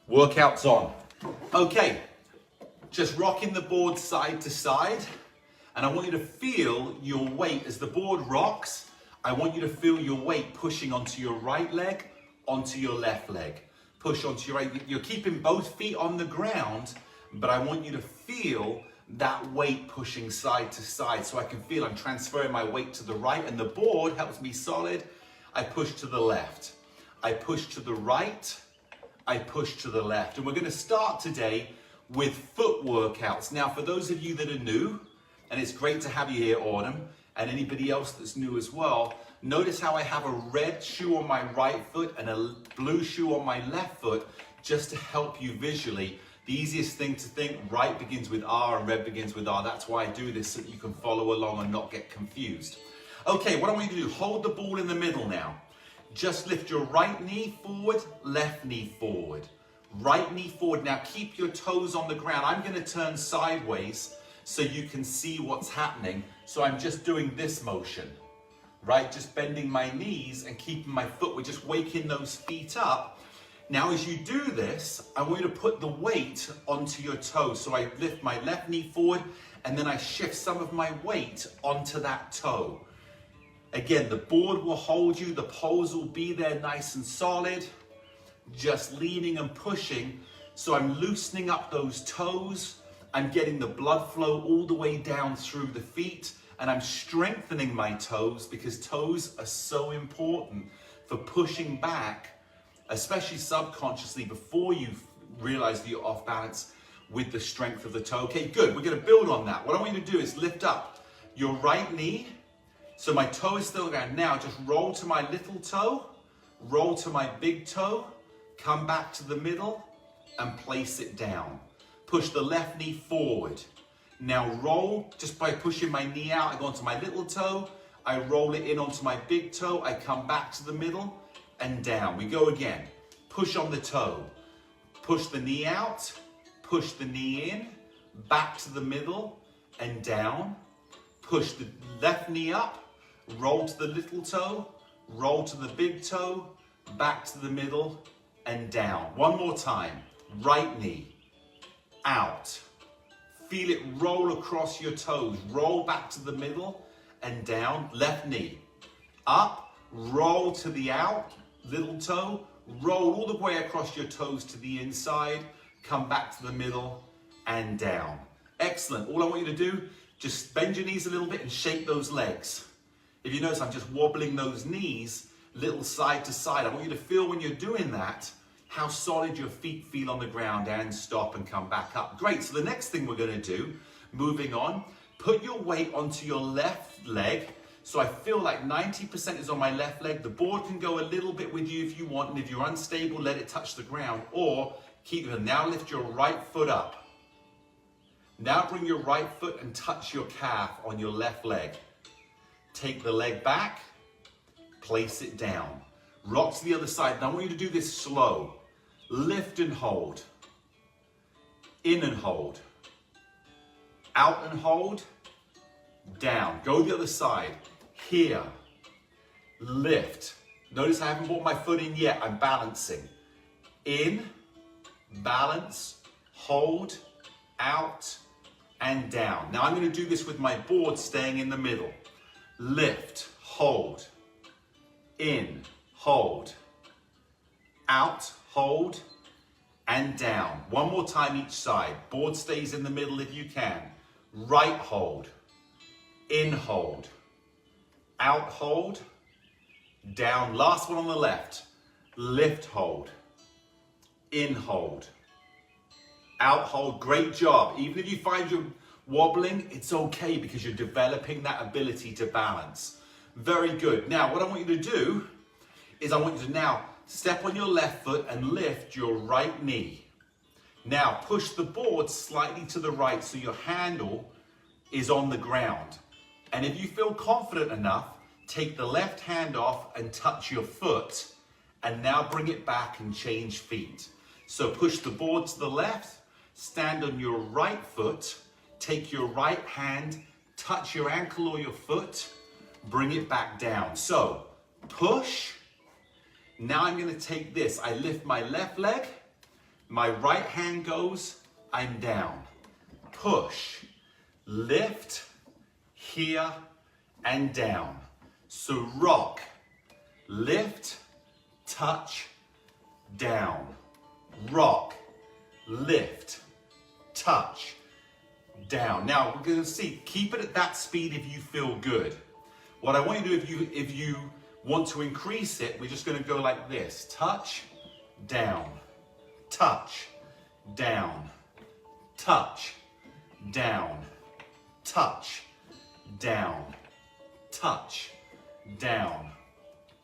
Workout's on. Okay, just rocking the board side to side, and I want you to feel your weight as the board rocks. I want you to feel your weight pushing onto your right leg, onto your left leg. Push onto your right. You're keeping both feet on the ground, but I want you to feel that weight pushing side to side, so I can feel I'm transferring my weight to the right, and the board helps me solid. I push to the left. I push to the right. I push to the left. And we're going to start today with foot workouts. Now, for those of you that are new, and it's great to have you here, Autumn, and anybody else that's new as well, notice how I have a red shoe on my right foot and a blue shoe on my left foot, just to help you visually. The easiest thing to think, right begins with R and red begins with R. That's why I do this, so that you can follow along and not get confused. Okay, what I want you to do, hold the ball in the middle now. Just lift your right knee forward, left knee forward. Right knee forward. Now keep your toes on the ground. I'm going to turn sideways so you can see what's happening. So I'm just doing this motion, right? Just bending my knees and keeping my foot. We're just waking those feet up. Now as you do this, I want you to put the weight onto your toes. So I lift my left knee forward and then I shift some of my weight onto that toe. Again, the board will hold you, the poles will be there nice and solid, just leaning and pushing. So I'm loosening up those toes, I'm getting the blood flow all the way down through the feet, and I'm strengthening my toes, because toes are so important for pushing back, especially subconsciously before you realize that you're off balance with the strength of the toe. Okay, good, we're gonna build on that. What I want you to do is lift up your right knee. So my toe is still going. Now just roll to my little toe, roll to my big toe, come back to the middle and place it down. Push the left knee forward. Now roll just by pushing my knee out. I go onto my little toe, I roll it in onto my big toe, I come back to the middle and down. We go again. Push on the toe, push the knee out, push the knee in, back to the middle and down. Push the left knee up, roll to the little toe, roll to the big toe, back to the middle and down. One more time. Right knee, out. Feel it roll across your toes. Roll back to the middle and down. Left knee, up, roll to the out, little toe, roll all the way across your toes to the inside, come back to the middle and down. Excellent. All I want you to do, just bend your knees a little bit and shake those legs. If you notice, I'm just wobbling those knees, little side to side. I want you to feel when you're doing that, how solid your feet feel on the ground, and stop and come back up. Great, so the next thing we're gonna do, moving on, put your weight onto your left leg. So I feel like 90% is on my left leg. The board can go a little bit with you if you want, and if you're unstable, let it touch the ground, or keep it. Now lift your right foot up. Now bring your right foot and touch your calf on your left leg. Take the leg back, place it down. Rock to the other side. Now I want you to do this slow. Lift and hold. In and hold. Out and hold. Down. Go the other side. Here. Lift. Notice I haven't brought my foot in yet. I'm balancing. In, balance, hold, out, and down. Now I'm going to do this with my board staying in the middle. Lift, hold, in, hold, out, hold, and down. One more time each side. Board stays in the middle if you can. Right hold, in hold, out hold, down. Last one on the left. Lift hold, in hold, out hold. Great job. Even if you find you're wobbling, it's okay, because you're developing that ability to balance. Very good. Now, what I want you to do is I want you to now step on your left foot and lift your right knee. Now, push the board slightly to the right so your handle is on the ground. And if you feel confident enough, take the left hand off and touch your foot, and now bring it back and change feet. So push the board to the left, stand on your right foot, take your right hand, touch your ankle or your foot, bring it back down. So push. Now I'm going to take this. I lift my left leg, My right hand goes, I'm down. Push, lift, here, and down. So rock, lift, touch, down. Rock, lift, touch, down. Now we're going to see, keep it at that speed if you feel good. What I want you to do, if you want to increase it, we're just going to go like this. Touch, down, touch, down, touch, down, touch, down, touch, down,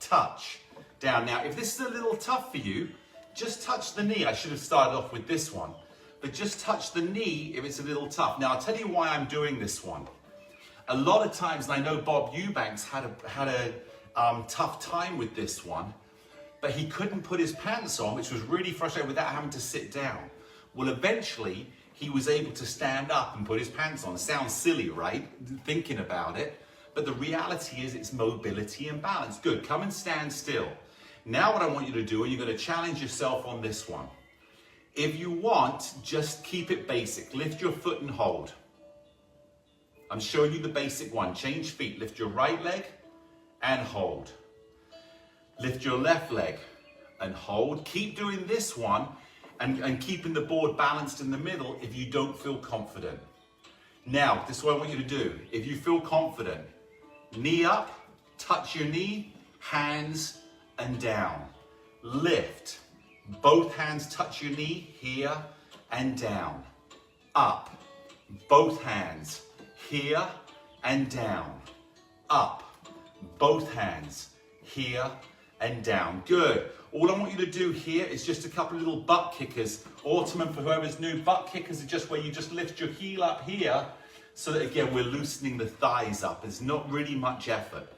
touch, down. Now, if this is a little tough for you, just touch the knee. I should have started off with this one, but just touch the knee if it's a little tough. Now, I'll tell you why I'm doing this one. A lot of times, and I know Bob Eubanks had a tough time with this one, but he couldn't put his pants on, which was really frustrating without having to sit down. Well, eventually, he was able to stand up and put his pants on. It sounds silly, right? Thinking about it. But the reality is it's mobility and balance. Good, come and stand still. Now what I want you to do, and you're going to challenge yourself on this one. If you want, just keep it basic. Lift your foot and hold. I'm showing you the basic one. Change feet. Lift your right leg and hold. Lift your left leg and hold. Keep doing this one and keeping the board balanced in the middle if you don't feel confident. Now, this is what I want you to do. If you feel confident, knee up, touch your knee, hands and down. Lift. Both hands touch your knee, here and down. Up. Both hands, here and down. Up. Both hands, here and down. Good. All I want you to do here is just a couple of little butt kickers. Autumn, for whoever's new, butt kickers are just where you just lift your heel up here so that, again, we're loosening the thighs up. It's not really much effort.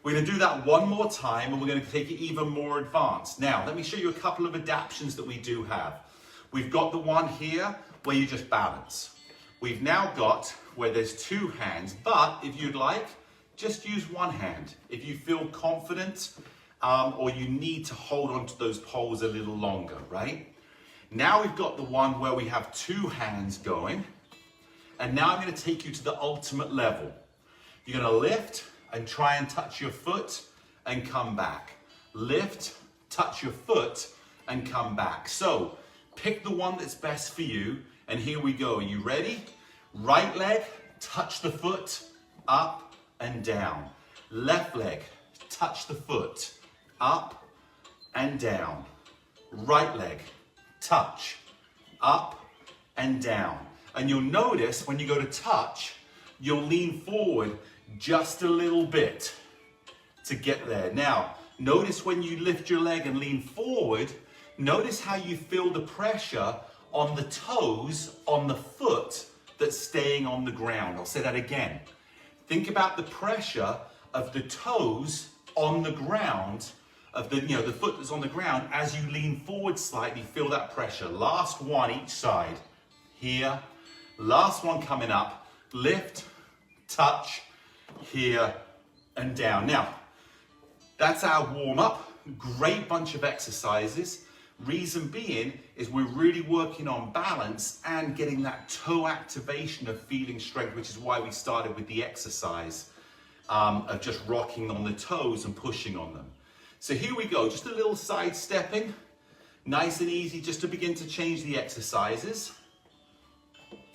We're going to do that one more time, and we're going to take it even more advanced. Now, let me show you a couple of adaptations that we do have. We've got the one here where you just balance. We've now got where there's two hands, but if you'd like, just use one hand. If you feel confident or you need to hold on to those poles a little longer, right? Now we've got the one where we have two hands going, and now I'm going to take you to the ultimate level. You're going to lift and try and touch your foot and come back. Lift, touch your foot and come back. So pick the one that's best for you, and here we go. Are you ready? Right leg, touch the foot, up and down. Left leg, touch the foot, up and down. Right leg, touch, up and down. And you'll notice when you go to touch, you'll lean forward just a little bit to get there. Now, notice when you lift your leg and lean forward, notice how you feel the pressure on the toes on the foot that's staying on the ground. I'll say that again. Think about the pressure of the toes on the ground, of the foot that's on the ground. As you lean forward slightly, feel that pressure. Last one each side. Here. Last one coming up. Lift, touch, here and down. Now, that's our warm-up. Great bunch of exercises. Reason being is we're really working on balance and getting that toe activation of feeling strength, which is why we started with the exercise of just rocking on the toes and pushing on them. So here we go, just a little side stepping, nice and easy, just to begin to change the exercises.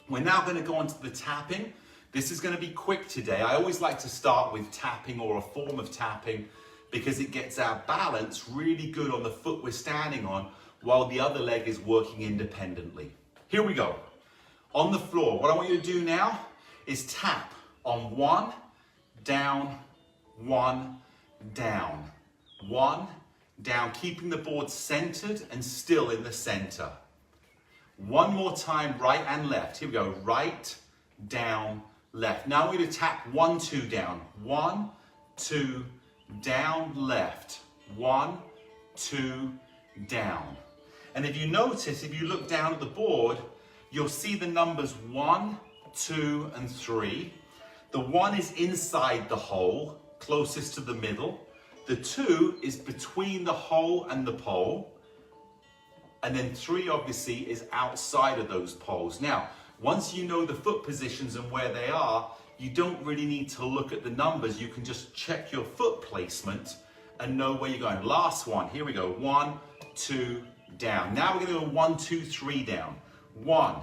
We're now going to go on to the tapping. This is going to be quick today. I always like to start with tapping or a form of tapping because it gets our balance really good on the foot we're standing on while the other leg is working independently. Here we go. On the floor, what I want you to do now is tap on one, down, one, down, one, down, keeping the board centered and still in the center. One more time, right and left. Here we go, right, down, left. Now we're going to tap 1, 2 down. 1, 2, down, left. 1, 2, down. And if you notice, if you look down at the board, you'll see the numbers 1, 2, and 3. The 1 is inside the hole, closest to the middle. The 2 is between the hole and the pole. And then 3 obviously is outside of those poles. Now, once you know the foot positions and where they are, you don't really need to look at the numbers. You can just check your foot placement and know where you're going. Last one, here we go. 1, 2, down. Now we're gonna go 1, 2, 3 down. 1,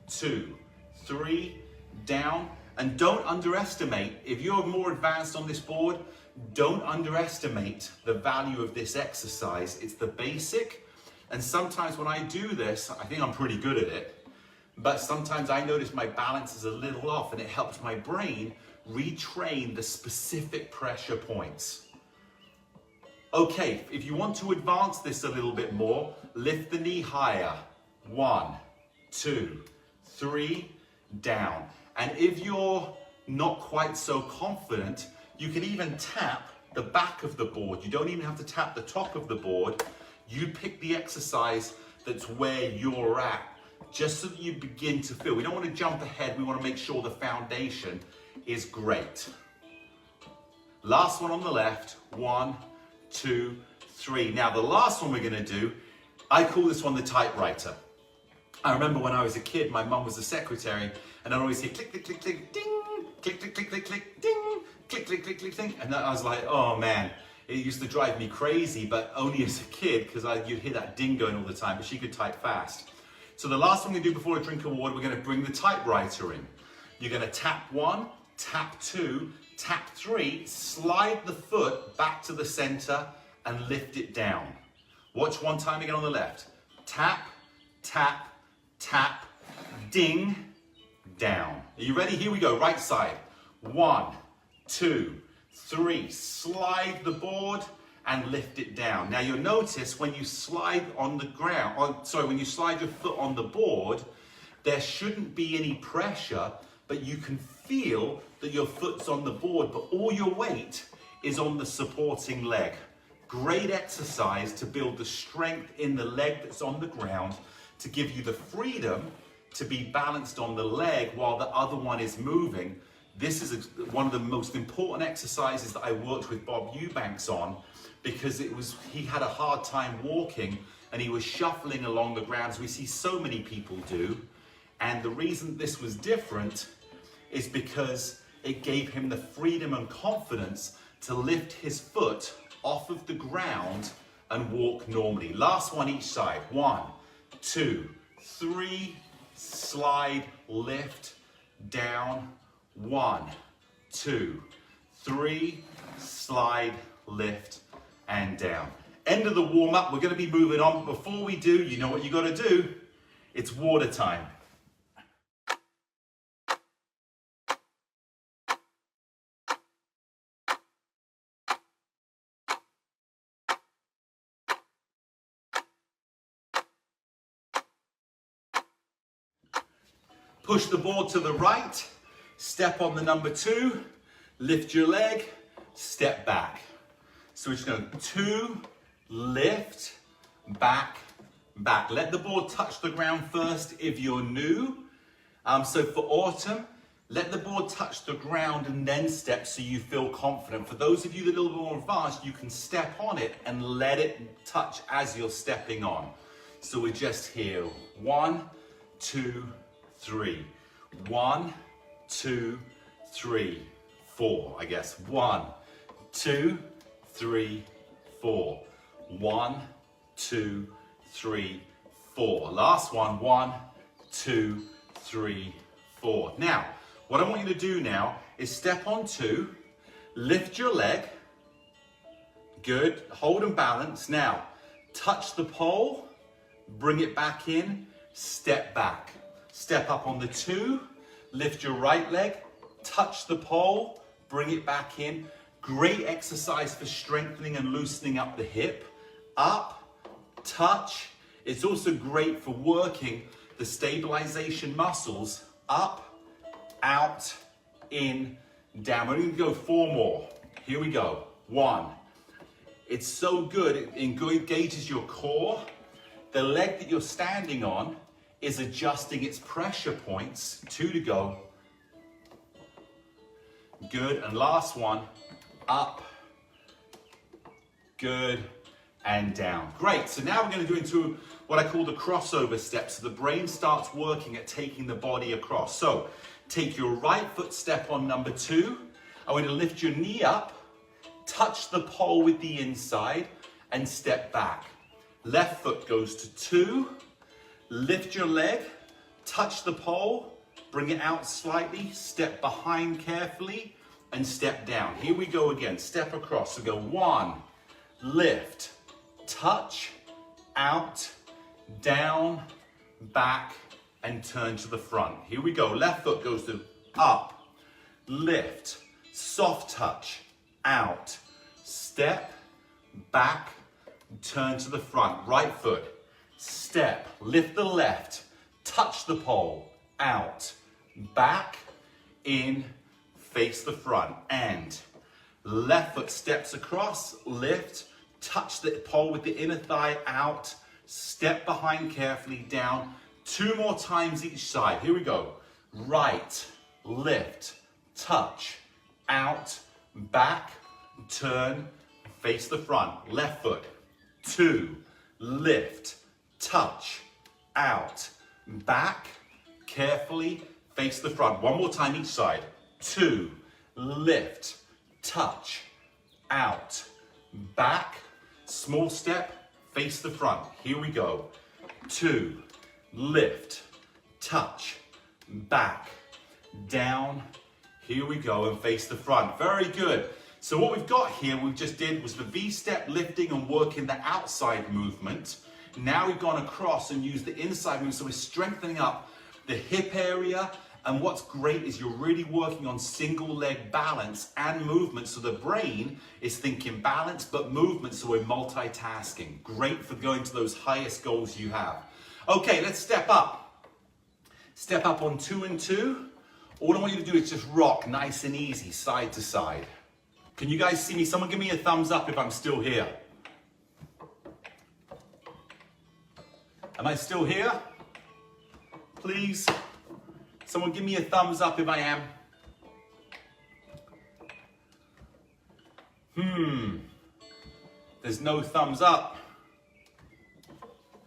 2, 3, down. And don't underestimate, if you're more advanced on this board, don't underestimate the value of this exercise. It's the basic. And sometimes when I do this, I think I'm pretty good at it, but sometimes I notice my balance is a little off and it helps my brain retrain the specific pressure points. Okay, if you want to advance this a little bit more, lift the knee higher. 1, 2, 3, down. And if you're not quite so confident, you can even tap the back of the board. You don't even have to tap the top of the board. You pick the exercise that's where you're at, just so that you begin to feel. We don't want to jump ahead. We want to make sure the foundation is great. Last one on the left. 1, 2, 3. Now the last one we're going to do, I call this one the typewriter. I remember when I was a kid, my mum was a secretary, and I'd always hear click, click, click, click, ding, click, click, click, click, click, ding, click, click, click, click, ding. And I was like, oh man, it used to drive me crazy, but only as a kid, because you'd hear that ding going all the time, but she could type fast. So the last thing we do before a drink of water, we're going to bring the typewriter in. You're going to tap 1, tap 2, tap 3, slide the foot back to the center and lift it down. Watch one time again on the left. Tap, tap, tap, ding, down. Are you ready? Here we go. Right side. 1, 2, 3. Slide the board and lift it down. Now you'll notice when you slide on the ground, when you slide your foot on the board, there shouldn't be any pressure, but you can feel that your foot's on the board, but all your weight is on the supporting leg. Great exercise to build the strength in the leg that's on the ground, to give you the freedom to be balanced on the leg while the other one is moving. This is one of the most important exercises that I worked with Bob Eubanks on, because he had a hard time walking and he was shuffling along the ground, as we see so many people do. And the reason this was different is because it gave him the freedom and confidence to lift his foot off of the ground and walk normally. Last one each side. 1, 2, 3, slide, lift, down. 1, 2, 3, slide, lift, and down. End of the warm-up. We're going to be moving on. Before we do, you know what you got to do. It's water time. Push the board to the right, step on the number 2, lift your leg, step back. So we're just going 2, lift, back, back. Let the board touch the ground first if you're new. So for autumn, let the board touch the ground and then step so you feel confident. For those of you that are a little bit more advanced, you can step on it and let it touch as you're stepping on. So we're just here. 1, 2, 3. 1, 2, 3, 4. I guess 1, 2, 3, 4. 1, 2, 3, 4. Last one. 1, 2, 3, 4. Now, what I want you to do now is step on 2, lift your leg. Good. Hold and balance. Now, touch the pole, bring it back in, step back. Step up on the 2, lift your right leg, touch the pole, bring it back in. Great exercise for strengthening and loosening up the hip. Up, touch. It's also great for working the stabilization muscles. Up, out, in, down. We're going to go 4 more. Here we go. 1. It's so good. It engages your core. The leg that you're standing on is adjusting its pressure points. 2 to go. Good. And last one. Up. Good. and down. Great, so now we're going to do into what I call the crossover step, so the brain starts working at taking the body across. So take your right foot step on number 2. I want you to lift your knee up, touch the pole with the inside, and step back. Left foot goes to 2, lift your leg, touch the pole, bring it out slightly, step behind carefully, and step down. Here we go again, step across. So go 1, lift, touch, out, down, back, and turn to the front. Here we go, left foot goes to up, lift, soft touch, out, step, back, turn to the front. Right foot, step, lift the left, touch the pole, out, back, in, face the front, and left foot steps across, lift, touch the pole with the inner thigh, out, step behind carefully, down. 2 more times each side. Here we go. Right, lift, touch, out, back, turn, face the front. Left foot, 2, lift, touch, out, back, carefully, face the front. 1 more time each side. 2, lift, touch, out, back, small step, face the front. Here we go. 2, lift, touch, back, down. Here we go, and face the front. Very good. So what we've got here, we just did was the V-step lifting and working the outside movement. Now we've gone across and used the inside movement, so we're strengthening up the hip area. And what's great is you're really working on single leg balance and movement, so the brain is thinking balance but movement, so we're multitasking. Great for going to those highest goals you have. Okay, let's step up. Step up on 2 and 2. All I want you to do is just rock nice and easy, side to side. Can you guys see me? Someone give me a thumbs up if I'm still here. Am I still here? Please. Someone give me a thumbs up if I am. There's no thumbs up.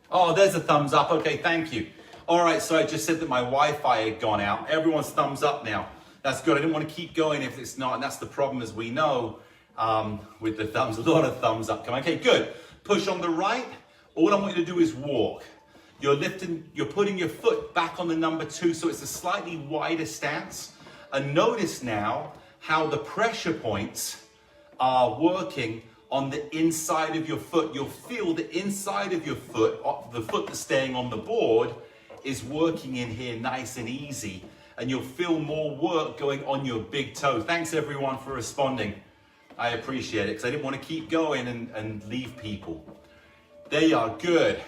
Oh, there's a thumbs up. Okay, thank you. All right, so I just said that my Wi-Fi had gone out. Everyone's thumbs up now. That's good. I didn't want to keep going if it's not, and that's the problem, as we know, with the thumbs. A lot of thumbs up coming. Okay, good. Push on the right. All I want you to do is walk. You're putting your foot back on the number 2, so it's a slightly wider stance. And notice now how the pressure points are working on the inside of your foot. You'll feel the inside of your foot, the foot that's staying on the board, is working in here nice and easy. And you'll feel more work going on your big toe. Thanks everyone for responding. I appreciate it, because I didn't want to keep going and leave people. There you are, good.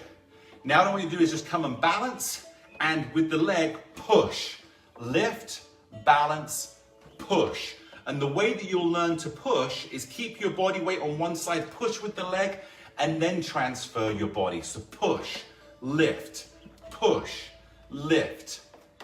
Now what I want you to do is just come and balance, and with the leg, push. Lift, balance, push. And the way that you'll learn to push is keep your body weight on one side, push with the leg, and then transfer your body. So push, lift, push, lift,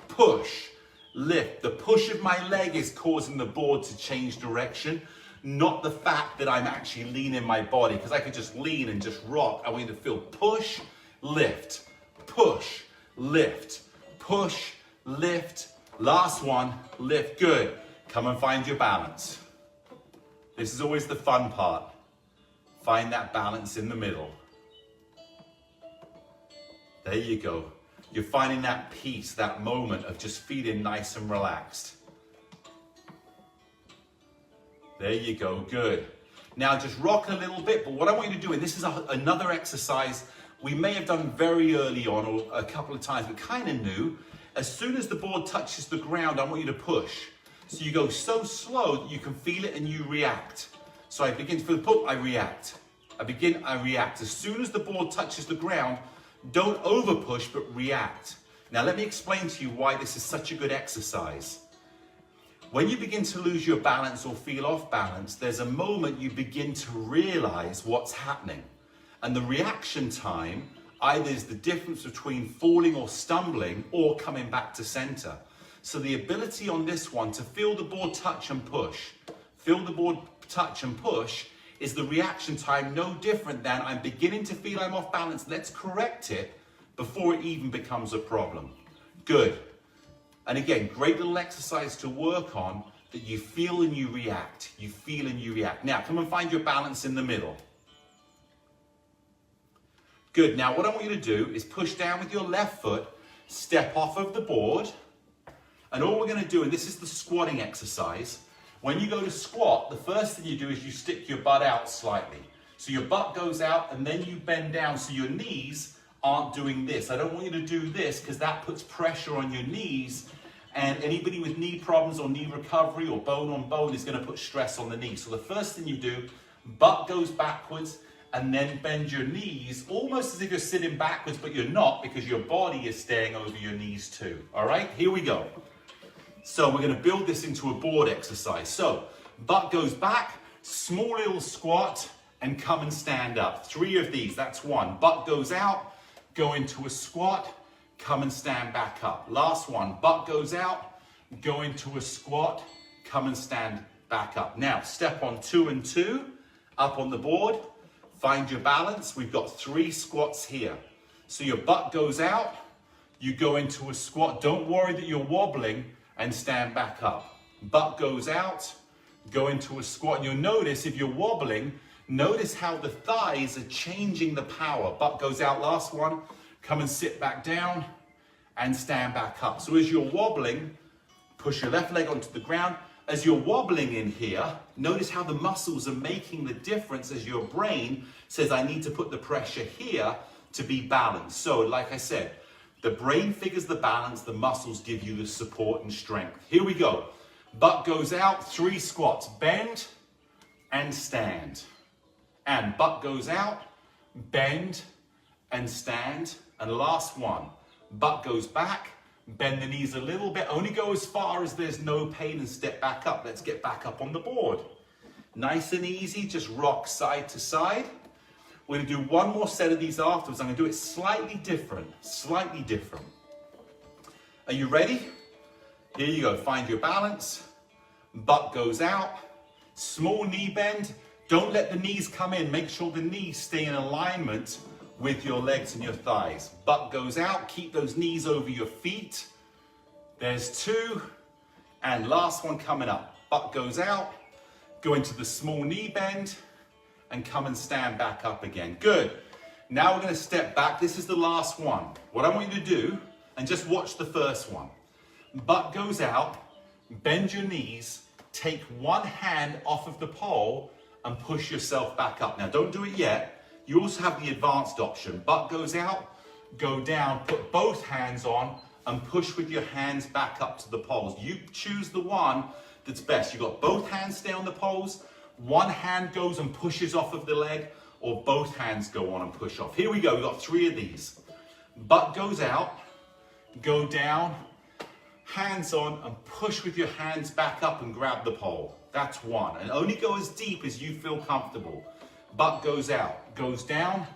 push, lift. The push of my leg is causing the board to change direction, not the fact that I'm actually leaning my body, because I could just lean and just rock. I want you to feel push, lift, push, lift, push, lift. Last one, lift, good. Come and find your balance. This is always the fun part. Find that balance in the middle. There you go. You're finding that peace, that moment of just feeling nice and relaxed. There you go, good. Now just rock a little bit, but what I want you to do, and this is another exercise we may have done very early on, or a couple of times, but kind of new. As soon as the board touches the ground, I want you to push. So you go so slow that you can feel it and you react. So I begin to feel the pull, I react. I begin, I react. As soon as the board touches the ground, don't over push, but react. Now let me explain to you why this is such a good exercise. When you begin to lose your balance or feel off balance, there's a moment you begin to realize what's happening. And the reaction time either is the difference between falling or stumbling or coming back to center. So the ability on this one to feel the board touch and push, feel the board touch and push, is the reaction time no different than I'm beginning to feel I'm off balance, let's correct it before it even becomes a problem. Good. And again, great little exercise to work on that you feel and you react. You feel and you react. Now, come and find your balance in the middle. Good. Now, what I want you to do is push down with your left foot, step off of the board, and all we're going to do, and this is the squatting exercise, when you go to squat, the first thing you do is you stick your butt out slightly. So your butt goes out and then you bend down so your knees aren't doing this. I don't want you to do this because that puts pressure on your knees, and anybody with knee problems or knee recovery or bone on bone is going to put stress on the knees. So the first thing you do, butt goes backwards and then bend your knees almost as if you're sitting backwards, but you're not because your body is staying over your knees too. All right, here we go. So we're going to build this into a board exercise. So butt goes back, small little squat, and come and stand up. 3 of these, that's 1. Butt goes out, go into a squat, come and stand back up. Last one, butt goes out, go into a squat, come and stand back up. Now, step on 2 and 2, up on the board, find your balance. We've got 3 squats here. So your butt goes out, you go into a squat. Don't worry that you're wobbling, and stand back up. Butt goes out, go into a squat. And you'll notice if you're wobbling, notice how the thighs are changing the power. Butt goes out, last one. Come and sit back down and stand back up. So as you're wobbling, push your left leg onto the ground. As you're wobbling in here, notice how the muscles are making the difference as your brain says, I need to put the pressure here to be balanced. So like I said, the brain figures the balance, the muscles give you the support and strength. Here we go. Butt goes out, 3 squats. Bend and stand. And butt goes out, bend and stand. And last one, butt goes back, bend the knees a little bit. Only go as far as there's no pain and step back up. Let's get back up on the board. Nice and easy, just rock side to side. We're going to do 1 more set of these afterwards. I'm going to do it slightly different. Are you ready? Here you go. Find your balance. Butt goes out. Small knee bend. Don't let the knees come in. Make sure the knees stay in alignment with your legs and your thighs. Butt goes out. Keep those knees over your feet. There's 2. And last one coming up. Butt goes out. Go into the small knee bend. And come and stand back up again. Good. Now we're going to step back. This is the last one. What I want you to do, and just watch the first one. Butt goes out, bend your knees, take one hand off of the pole and push yourself back up. Now don't do it yet. You also have the advanced option. Butt goes out, go down, put both hands on and push with your hands back up to the poles. You choose the one that's best. You've got both hands stay on the poles. One hand goes and pushes off of the leg, or both hands go on and push off. Here we go, we've got 3 of these. Butt goes out, go down, hands on, and push with your hands back up and grab the pole. That's 1. And only go as deep as you feel comfortable. Butt goes out, goes down,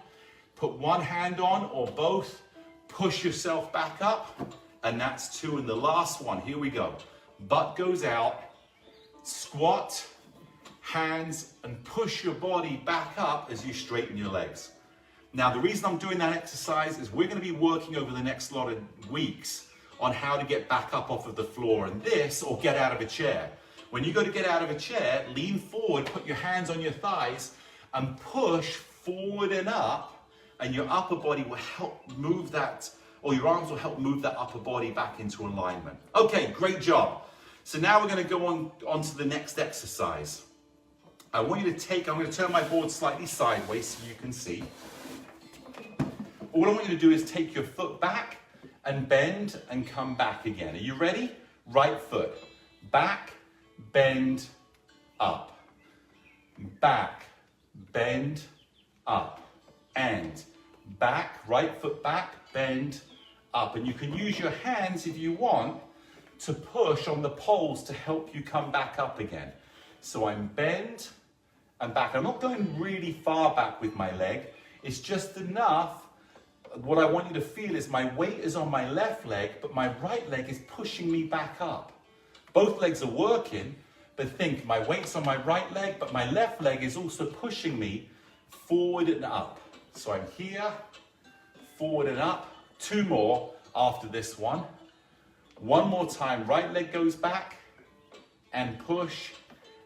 put one hand on or both, push yourself back up, and that's 2. And the last one, here we go. Butt goes out, squat, hands, and push your body back up as you straighten your legs. Now, the reason I'm doing that exercise is we're going to be working over the next lot of weeks on how to get back up off of the floor and this, or get out of a chair. When you go to get out of a chair, lean forward, put your hands on your thighs, and push forward and up, and your upper body will help move that, or your arms will help move that upper body back into alignment. Okay, great job. So now we're going to go on to the next exercise. I want you to take, I'm going to turn my board slightly sideways so you can see. All I want you to do is take your foot back and bend and come back again. Are you ready? Right foot, back, bend, up. Back, bend, up. And back, right foot back, bend, up. And you can use your hands if you want to push on the poles to help you come back up again. So I'm bend and back. I'm not going really far back with my leg. It's just enough. What I want you to feel is my weight is on my left leg, but my right leg is pushing me back up. Both legs are working, but think my weight's on my right leg, but my left leg is also pushing me forward and up. So I'm here, forward and up. 2 more after this one. 1 more time, right leg goes back and push,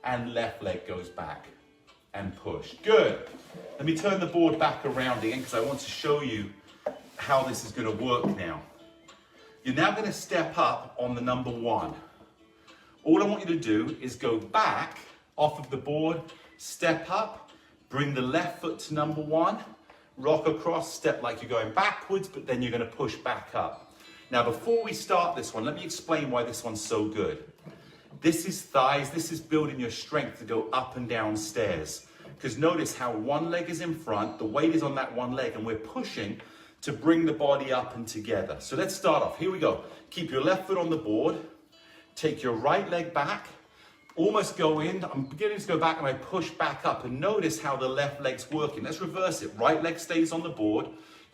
and left leg goes back and push. Good. Let me turn the board back around again because I want to show you how this is going to work now. You're now going to step up on the number 1. All I want you to do is go back off of the board, step up, bring the left foot to number 1, rock across, step like you're going backwards, but then you're going to push back up. Now, before we start this one, let me explain why this one's so good. This is thighs, this is building your strength to go up and down stairs. Because notice how one leg is in front, the weight is on that one leg, and we're pushing to bring the body up and together. So let's start off. Here we go. Keep your left foot on the board. Take your right leg back. Almost go in. I'm beginning to go back and I push back up. And notice how the left leg's working. Let's reverse it. Right leg stays on the board.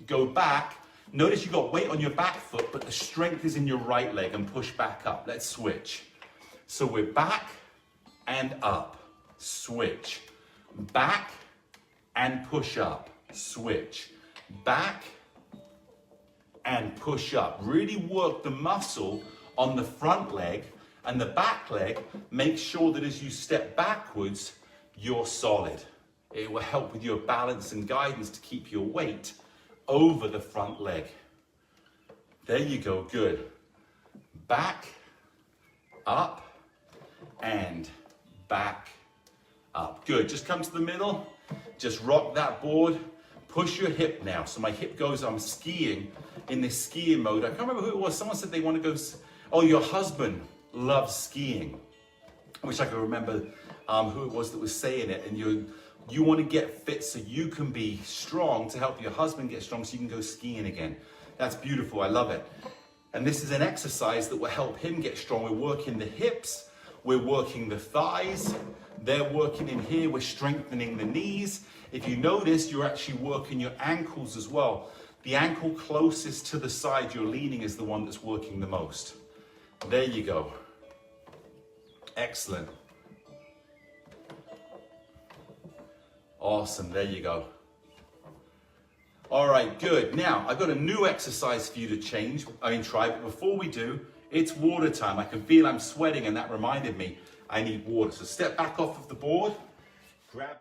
Go back. Notice you've got weight on your back foot, but the strength is in your right leg, and push back up. Let's switch. So we're back and up. Switch. Back and push up. Switch. Back and push up. Really work the muscle on the front leg, and the back leg. Make sure that as you step backwards, you're solid. It will help with your balance and guidance to keep your weight over the front leg. There you go, good. Back, up, and back, up. Good, just come to the middle, just rock that board, push your hip now. So my hip goes, I'm skiing in this skiing mode. I can't remember who it was, someone said they want to go, oh, your husband loves skiing. I wish I could remember who it was that was saying it, and you want to get fit so you can be strong to help your husband get strong so you can go skiing again. That's beautiful, I love it. And this is an exercise that will help him get strong. We're working the hips, we're working the thighs, they're working in here, we're strengthening the knees. If you notice, you're actually working your ankles as well. The ankle closest to the side you're leaning is the one that's working the most. There you go. Excellent. Awesome, there you go. All right, good. Now, I've got a new exercise for you to try, but before we do, it's water time. I can feel I'm sweating, and that reminded me I need water. So step back off of the board, grab.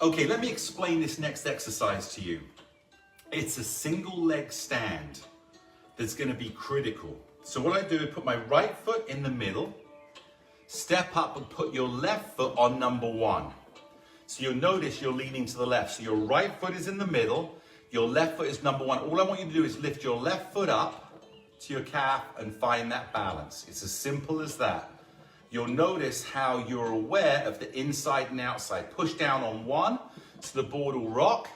Okay, let me explain this next exercise to you. It's a single leg stand that's going to be critical. So what I do is put my right foot in the middle, step up and put your left foot on number 1. So you'll notice you're leaning to the left. So your right foot is in the middle, your left foot is number 1. All I want you to do is lift your left foot up to your calf and find that balance. It's as simple as that. You'll notice how you're aware of the inside and outside. Push down on 1 so the board will rock.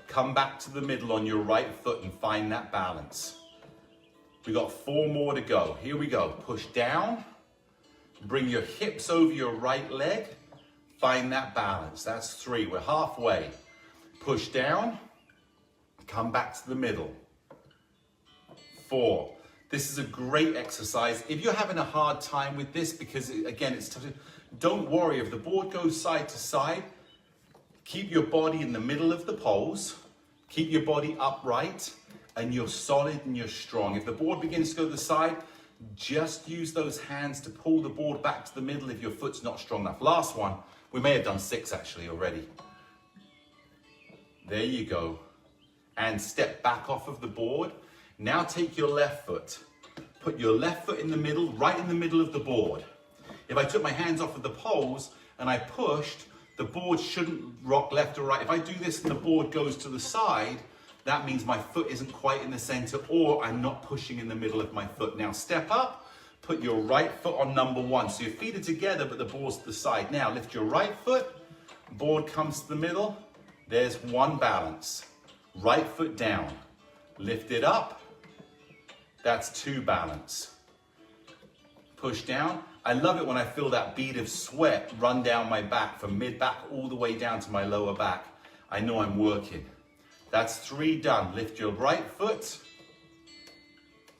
Come back to the middle on your right foot and find that balance. We got 4 more to go. Here we go. Push down. Bring your hips over your right leg. Find that balance. That's 3. We're halfway. Push down. Come back to the middle. 4. This is a great exercise. If you're having a hard time with this, because again, it's tough, don't worry. If the board goes side to side, keep your body in the middle of the poles, keep your body upright, and you're solid and you're strong. If the board begins to go to the side, just use those hands to pull the board back to the middle if your foot's not strong enough. Last one, we may have done 6 actually already. There you go. And step back off of the board. Now take your left foot. Put your left foot in the middle, right in the middle of the board. If I took my hands off of the poles and I pushed, the board shouldn't rock left or right. If I do this and the board goes to the side, that means my foot isn't quite in the center, or I'm not pushing in the middle of my foot. Now step up, put your right foot on number 1. So your feet are together, but the board's to the side. Now lift your right foot, board comes to the middle. There's 1 balance. Right foot down, lift it up. That's 2 balance. Push down. I love it when I feel that bead of sweat run down my back from mid-back all the way down to my lower back. I know I'm working. That's 3 done. Lift your right foot.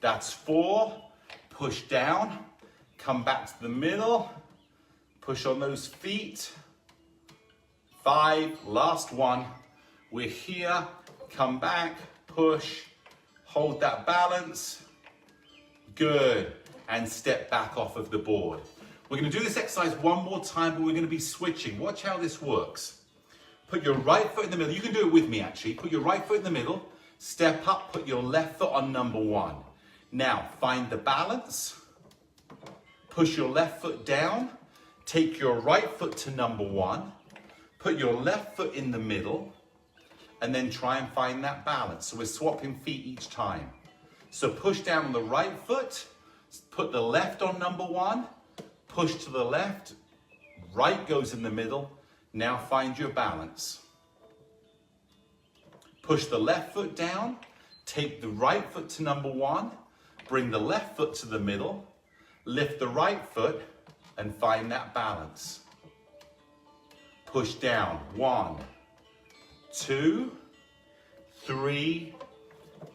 That's 4. Push down. Come back to the middle. Push on those feet. 5. Last one. We're here. Come back. Push. Hold that balance. Good. And step back off of the board. We're going to do this exercise one more time, but we're going to be switching. Watch how this works. Put your right foot in the middle. You can do it with me, actually. Put your right foot in the middle. Step up. Put your left foot on number 1. Now, find the balance. Push your left foot down. Take your right foot to number 1. Put your left foot in the middle. And then try and find that balance. So we're swapping feet each time. So push down on the right foot. Put the left on number 1. Push to the left. Right goes in the middle. Now find your balance. Push the left foot down. Take the right foot to number 1. Bring the left foot to the middle. Lift the right foot and find that balance. Push down. 1, 2, 3,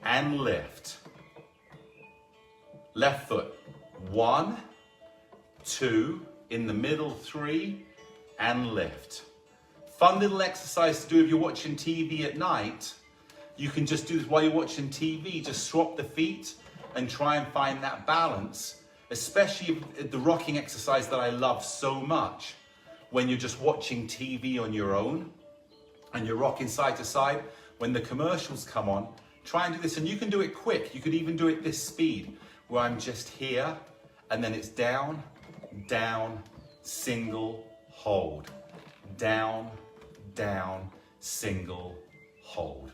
and lift. Left foot. 1, 2, in the middle 3, and lift. Fun little exercise to do if you're watching TV at night. You can just do this while you're watching TV. Just swap the feet and try and find that balance. Especially the rocking exercise that I love so much. When you're just watching TV on your own and you're rocking side to side. When the commercials come on, try and do this. And you can do it quick. You could even do it this speed where I'm just here and then it's down, down, single, hold. Down, down, single, hold.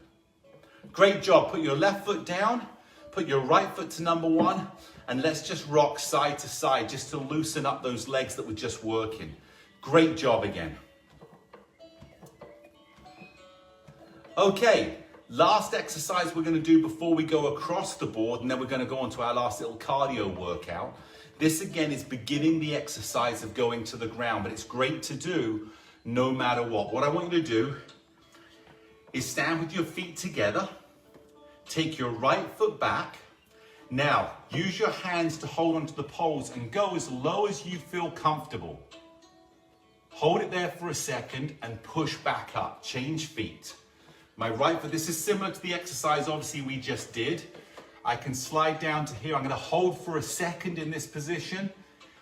Great job. Put your left foot down, put your right foot to number 1, and let's just rock side to side just to loosen up those legs that were just working. Great job again. Okay, last exercise we're going to do before we go across the board, and then we're going to go on to our last little cardio workout. This again is beginning the exercise of going to the ground, but it's great to do no matter what. What I want you to do is stand with your feet together. Take your right foot back. Now, use your hands to hold onto the poles and go as low as you feel comfortable. Hold it there for a second and push back up. Change feet. My right foot, this is similar to the exercise obviously we just did. I can slide down to here. I'm going to hold for a second in this position.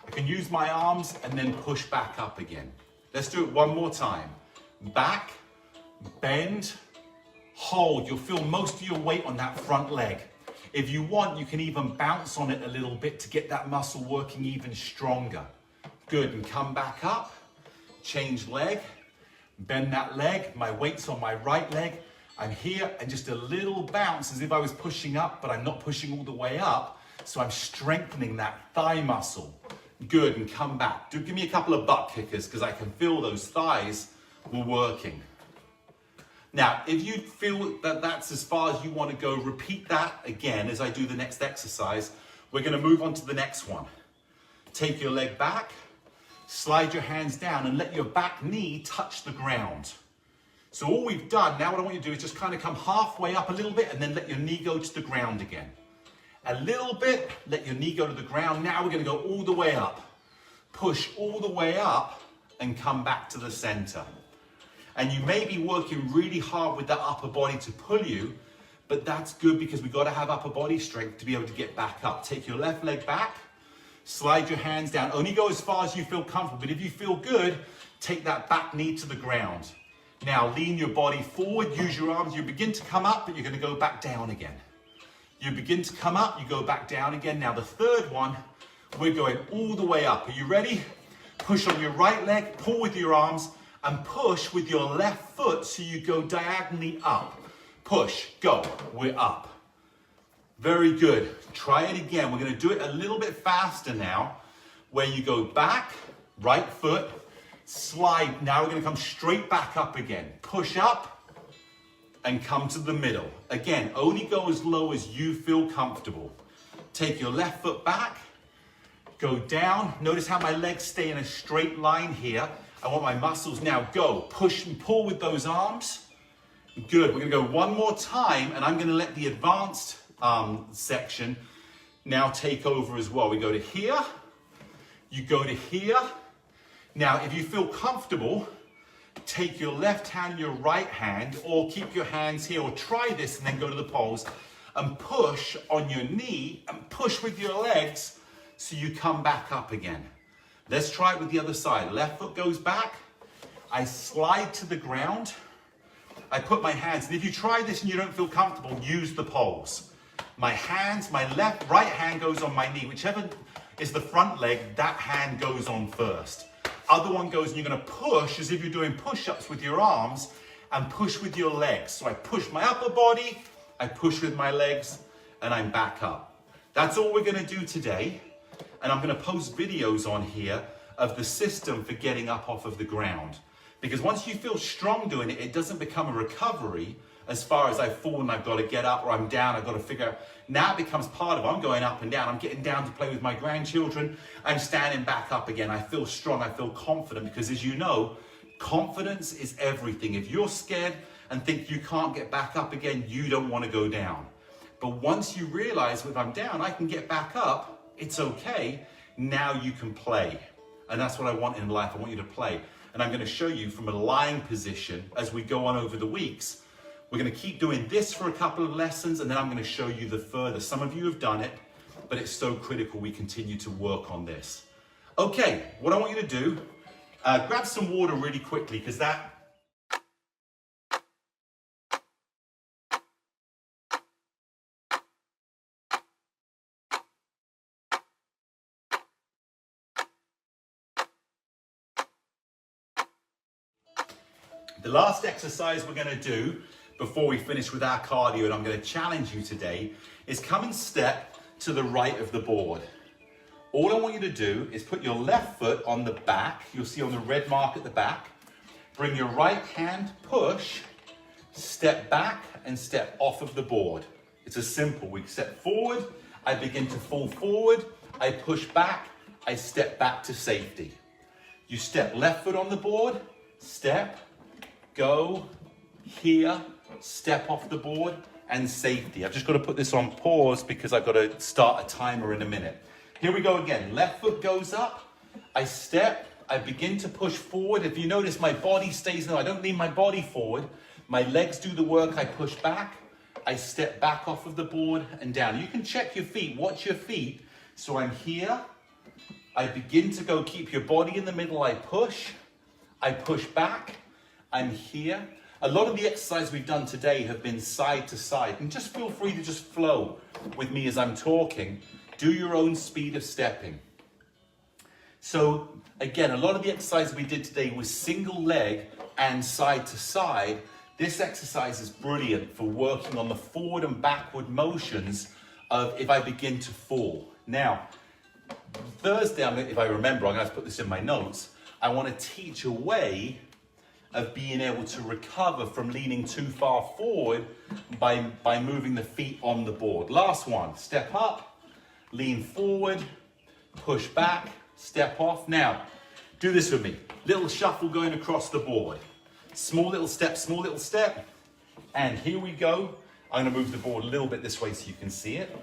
I can use my arms and then push back up again. Let's do it one more time. Back, bend, hold. You'll feel most of your weight on that front leg. If you want, you can even bounce on it a little bit to get that muscle working even stronger. Good, and come back up. Change leg, bend that leg. My weight's on my right leg. I'm here and just a little bounce as if I was pushing up, but I'm not pushing all the way up. So I'm strengthening that thigh muscle. Good, and come back. Give me a couple of butt kickers because I can feel those thighs were working. Now, if you feel that that's as far as you want to go, repeat that again as I do the next exercise. We're going to move on to the next one. Take your leg back, slide your hands down and let your back knee touch the ground. So all we've done, now what I want you to do is just kind of come halfway up a little bit and then let your knee go to the ground again. A little bit, let your knee go to the ground. Now we're going to go all the way up. Push all the way up and come back to the center. And you may be working really hard with that upper body to pull you, but that's good because we've got to have upper body strength to be able to get back up. Take your left leg back, slide your hands down. Only go as far as you feel comfortable, but if you feel good, take that back knee to the ground. Now lean your body forward, use your arms. You begin to come up, but you're going to go back down again. You begin to come up, you go back down again. Now the third one, we're going all the way up. Are you ready? Push on your right leg, pull with your arms, and push with your left foot so you go diagonally up. Push, go, we're up. Very good. Try it again. We're going to do it a little bit faster now, where you go back, right foot, slide. Now we're going to come straight back up again. Push up and come to the middle. Again, only go as low as you feel comfortable. Take your left foot back, go down. Notice how my legs stay in a straight line here. I want my muscles now go. Push and pull with those arms. Good, we're gonna go one more time and I'm gonna let the advanced section now take over as well. We go to here, you go to here. Now, if you feel comfortable, take your left hand, your right hand, or keep your hands here, or try this and then go to the poles and push on your knee and push with your legs so you come back up again. Let's try it with the other side. Left foot goes back, I slide to the ground, I put my hands, and if you try this and you don't feel comfortable, use the poles. My hands, my right hand goes on my knee, whichever is the front leg, that hand goes on first. Other one goes and you're gonna push as if you're doing push-ups with your arms and push with your legs. So I push my upper body, I push with my legs, and I'm back up. That's all we're gonna do today. And I'm gonna post videos on here of the system for getting up off of the ground. Because once you feel strong doing it, it doesn't become a recovery as far as I've fallen, I've got to get up, or I'm down, I've got to figure out. Now it becomes part of, I'm going up and down, I'm getting down to play with my grandchildren, I'm standing back up again, I feel strong, I feel confident, because as you know, confidence is everything. If you're scared and think you can't get back up again, you don't want to go down. But once you realize, if I'm down, I can get back up, it's okay, now you can play. And that's what I want in life, I want you to play. And I'm going to show you from a lying position as we go on over the weeks. We're going to keep doing this for a couple of lessons, and then I'm going to show you the further. Some of you have done it, but it's so critical we continue to work on this. Okay, what I want you to do, grab some water really quickly, because that the last exercise we're going to do before we finish with our cardio, and I'm going to challenge you today, is come and step to the right of the board. All I want you to do is put your left foot on the back. You'll see on the red mark at the back. Bring your right hand, push, step back and step off of the board. It's as simple. We step forward, I begin to fall forward, I push back, I step back to safety. You step left foot on the board, step, go, here, step off the board, and safety. I've just got to put this on pause because I've got to start a timer in a minute. Here we go again. Left foot goes up, I step, I begin to push forward. If you notice, my body stays there. I don't lean my body forward. My legs do the work. I push back, I step back off of the board and down. You can check your feet, watch your feet. So I'm here, I begin to go, keep your body in the middle, I push back, I'm here. A lot of the exercises we've done today have been side to side, and just feel free to just flow with me as I'm talking. Do your own speed of stepping. So again, a lot of the exercises we did today was single leg and side to side. This exercise is brilliant for working on the forward and backward motions of if I begin to fall. Now, Thursday, if I remember, I'm going to put this in my notes, I want to teach a way of being able to recover from leaning too far forward by moving the feet on the board. Last one, step up, lean forward, push back, step off. Now, do this with me. Little shuffle going across the board. Small little step, and here we go. I'm gonna move the board a little bit this way so you can see it.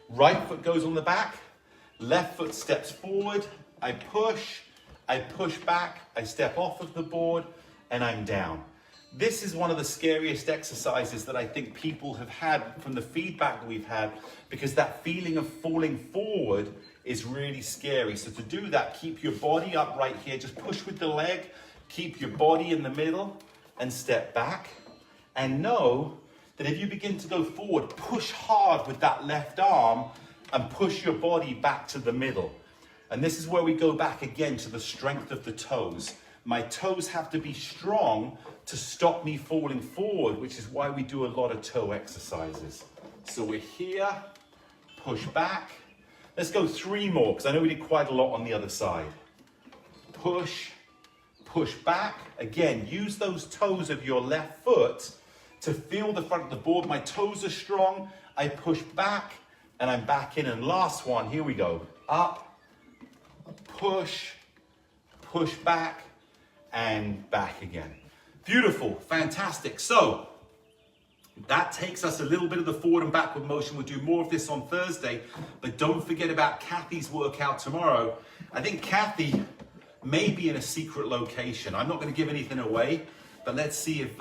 Right foot goes on the back, left foot steps forward, I push back, I step off of the board, and I'm down. This is one of the scariest exercises that I think people have had from the feedback that we've had, because that feeling of falling forward is really scary. So to do that, keep your body upright here, just push with the leg, keep your body in the middle and step back. And know that if you begin to go forward, push hard with that left arm and push your body back to the middle. And this is where we go back again to the strength of the toes. My toes have to be strong to stop me falling forward, which is why we do a lot of toe exercises. So we're here, push back. Let's go 3 more, because I know we did quite a lot on the other side. Push back. Again, use those toes of your left foot to feel the front of the board. My toes are strong. I push back and I'm back in. And last one, here we go. Up, push, push back, and back again. Beautiful, fantastic. So that takes us a little bit of the forward and backward motion. We'll do more of this on Thursday, but don't forget about Kathy's workout tomorrow. I think Kathy may be in a secret location. I'm not going to give anything away, but let's see if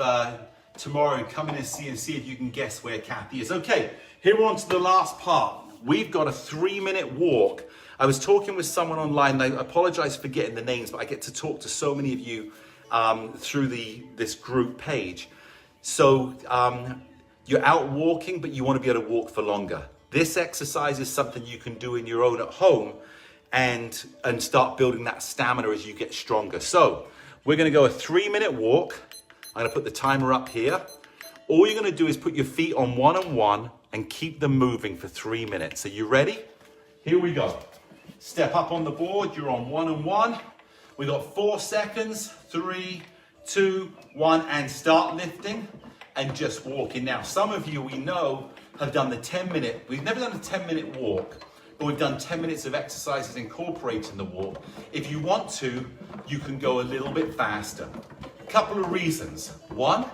tomorrow come in and see if you can guess where Kathy is. Okay, here we're on to the last part. We've got a 3-minute walk. I was talking with someone online. I apologize for getting the names, but I get to talk to so many of you through this group page. So you're out walking, but you want to be able to walk for longer. This exercise is something you can do in your own at home and start building that stamina as you get stronger. So we're going to go a 3-minute walk. I'm going to put the timer up here. All you're going to do is put your feet on one and one and keep them moving for 3 minutes. Are you ready? Here we go. Step up on the board. You're on one and one. We got 4 seconds. 3, 2, 1, and start lifting and just walking. Now, some of you we know have done the 10-minute. We've never done a 10-minute walk, but we've done 10 minutes of exercises incorporating the walk. If you want to, you can go a little bit faster. Couple of reasons. One,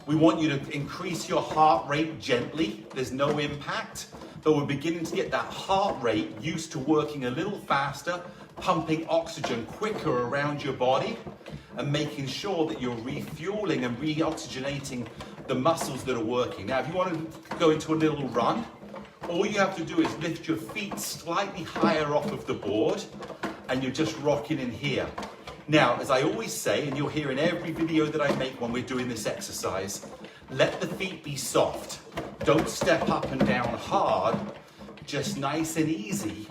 we want you to increase your heart rate gently. There's no impact, but we're beginning to get that heart rate used to working a little faster, pumping oxygen quicker around your body and making sure that you're refueling and re-oxygenating the muscles that are working. Now, if you want to go into a little run, all you have to do is lift your feet slightly higher off of the board and you're just rocking in here. Now, as I always say, and you'll hear in every video that I make when we're doing this exercise, let the feet be soft. Don't step up and down hard, just nice and easy.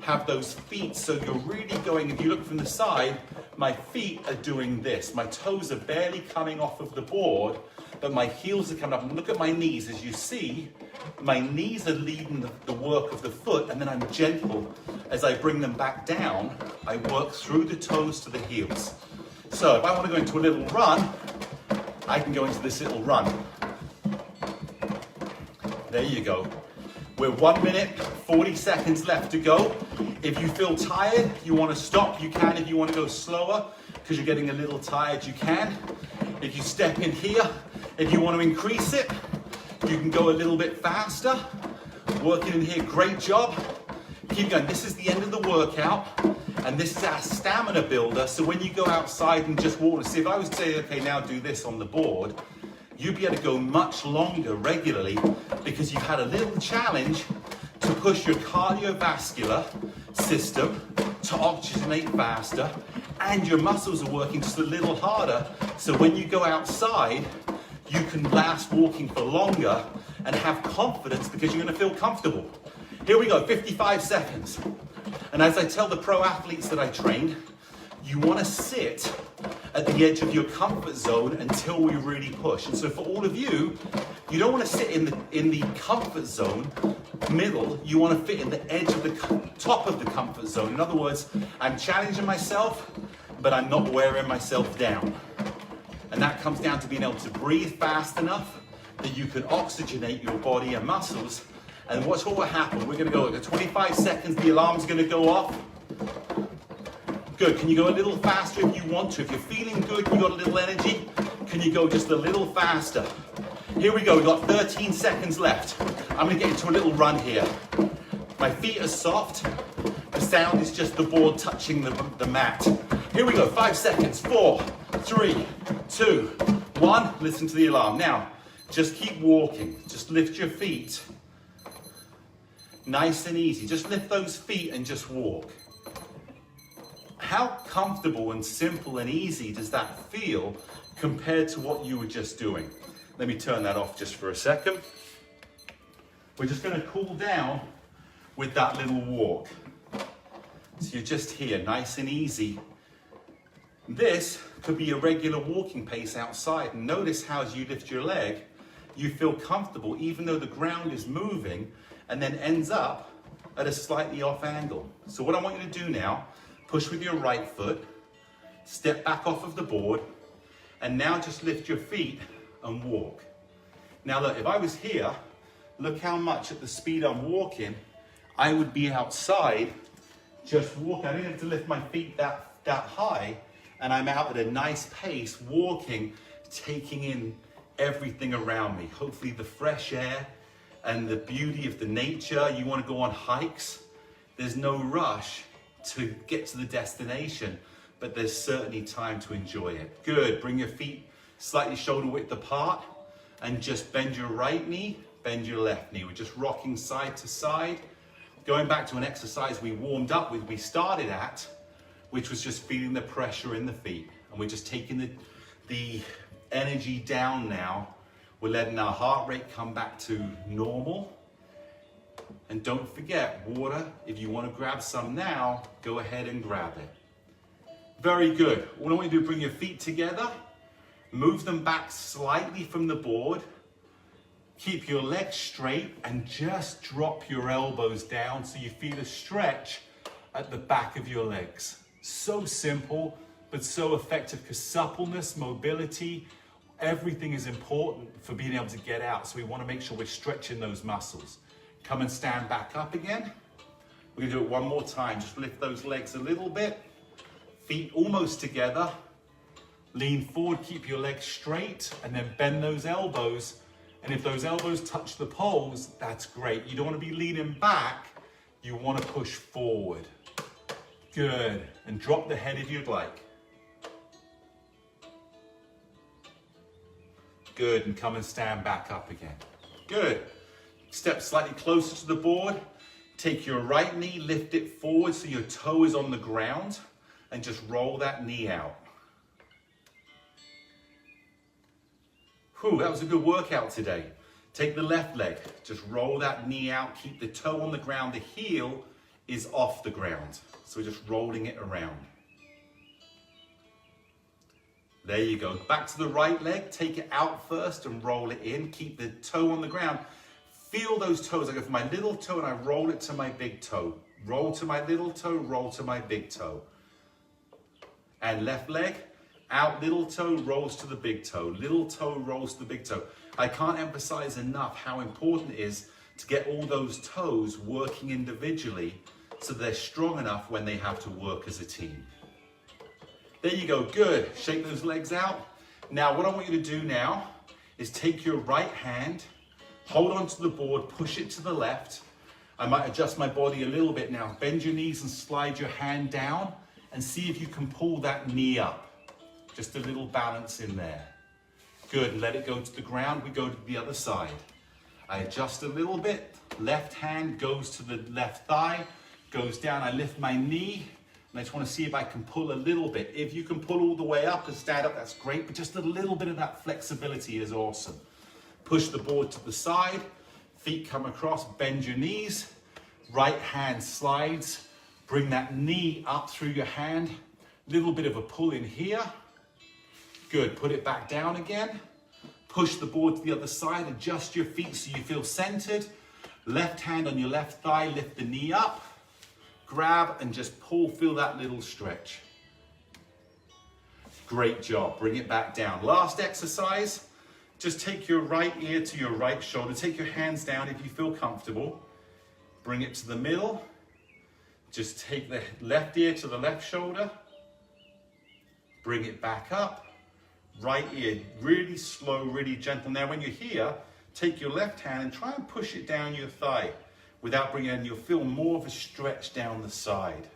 Have those feet so you're really going, if you look from the side, my feet are doing this. My toes are barely coming off of the board, but my heels are coming up. And look at my knees. As you see, my knees are leading the work of the foot, and then I'm gentle. As I bring them back down, I work through the toes to the heels. So if I want to go into a little run, I can go into this little run. There you go. We're 1 minute, 40 seconds left to go. If you feel tired, you want to stop, you can. If you want to go slower, because you're getting a little tired, you can. If you step in here, if you want to increase it, you can go a little bit faster. Working in here, great job. Keep going. This is the end of the workout, and this is our stamina builder. So when you go outside and just walk, see if I was to say, okay, now do this on the board, you'd be able to go much longer regularly because you've had a little challenge to push your cardiovascular system to oxygenate faster, and your muscles are working just a little harder. So when you go outside, you can last walking for longer and have confidence because you're going to feel comfortable. Here we go, 55 seconds. And as I tell the pro athletes that I train, you want to sit at the edge of your comfort zone until we really push. And so for all of you, you don't want to sit in the comfort zone middle. You want to fit in the edge of the top of the comfort zone. In other words, I'm challenging myself, but I'm not wearing myself down. And that comes down to being able to breathe fast enough that you can oxygenate your body and muscles. And watch what will happen. We're going to go at 25 seconds. The alarm's going to go off. Good. Can you go a little faster if you want to? If you're feeling good, you got a little energy, can you go just a little faster? Here we go. We've got 13 seconds left. I'm going to get into a little run here. My feet are soft. The sound is just the board touching the mat. Here we go. 5 seconds. 4, 3, 2, 1. Listen to the alarm. Now, just keep walking. Just lift your feet. Nice and easy. Just lift those feet and just walk. How comfortable and simple and easy does that feel compared to what you were just doing? Let me turn that off just for a second. We're just going to cool down with that little walk. So you're just here, nice and easy. This could be a regular walking pace outside. And notice how as you lift your leg, you feel comfortable even though the ground is moving and then ends up at a slightly off angle. So what I want you to do now, push with your right foot, step back off of the board, and now just lift your feet and walk. Now look, if I was here, look how much at the speed I'm walking, I would be outside just walk. I don't have to lift my feet that high, and I'm out at a nice pace, walking, taking in everything around me. Hopefully the fresh air and the beauty of the nature. You want to go on hikes. There's no rush to get to the destination, but there's certainly time to enjoy it. Good, bring your feet slightly shoulder width apart and just bend your right knee, bend your left knee. We're just rocking side to side. Going back to an exercise we warmed up with, we started at, which was just feeling the pressure in the feet. And we're just taking the energy down now. We're letting our heart rate come back to normal. And don't forget, water, if you want to grab some now, go ahead and grab it. Very good. What I want you to do, bring your feet together, move them back slightly from the board, keep your legs straight, and just drop your elbows down so you feel a stretch at the back of your legs. So simple, but so effective, because suppleness, mobility, everything is important for being able to get out. So we want to make sure we're stretching those muscles. Come and stand back up again. We're gonna do it one more time. Just lift those legs a little bit. Feet almost together. Lean forward, keep your legs straight, and then bend those elbows. And if those elbows touch the poles, that's great. You don't want to be leaning back. You want to push forward. Good. And drop the head if you'd like. Good. And come and stand back up again. Good. Step slightly closer to the board. Take your right knee, lift it forward so your toe is on the ground, and just roll that knee out. Whew, that was a good workout today. Take the left leg, just roll that knee out, keep the toe on the ground, the heel is off the ground. So we're just rolling it around. There you go. Back to the right leg, take it out first and roll it in. Keep the toe on the ground. Feel those toes. I go from my little toe and I roll it to my big toe. Roll to my little toe, roll to my big toe. And left leg, out little toe, rolls to the big toe. Little toe, rolls to the big toe. I can't emphasize enough how important it is to get all those toes working individually so they're strong enough when they have to work as a team. There you go, good. Shake those legs out. Now what I want you to do now is take your right hand, hold onto the board, push it to the left. I might adjust my body a little bit now. Bend your knees and slide your hand down and see if you can pull that knee up. Just a little balance in there. Good, let it go to the ground. We go to the other side. I adjust a little bit. Left hand goes to the left thigh, goes down. I lift my knee, and I just want to see if I can pull a little bit. If you can pull all the way up and stand up, that's great, but just a little bit of that flexibility is awesome. Push the board to the side, feet come across, bend your knees, right hand slides, bring that knee up through your hand, little bit of a pull in here. Good, put it back down again. Push the board to the other side, adjust your feet so you feel centered. Left hand on your left thigh, lift the knee up. Grab and just pull, feel that little stretch. Great job, bring it back down. Last exercise, just take your right ear to your right shoulder. Take your hands down if you feel comfortable. Bring it to the middle. Just take the left ear to the left shoulder. Bring it back up. Right ear, really slow, really gentle. Now when you're here, take your left hand and try and push it down your thigh without bringing it in. You'll feel more of a stretch down the side.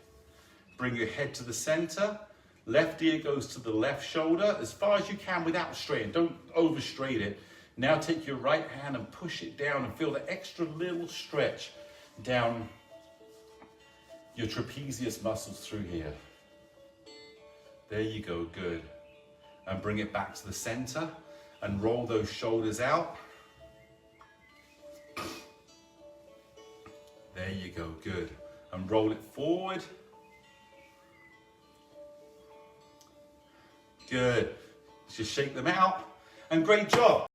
Bring your head to the center. Left ear goes to the left shoulder as far as you can without straightening. Don't overstraight it. Now take your right hand and push it down and feel the extra little stretch down your trapezius muscles through here. There you go, good. And bring it back to the center and roll those shoulders out. There you go, good. And roll it forward. Good. Just shake them out. And great job.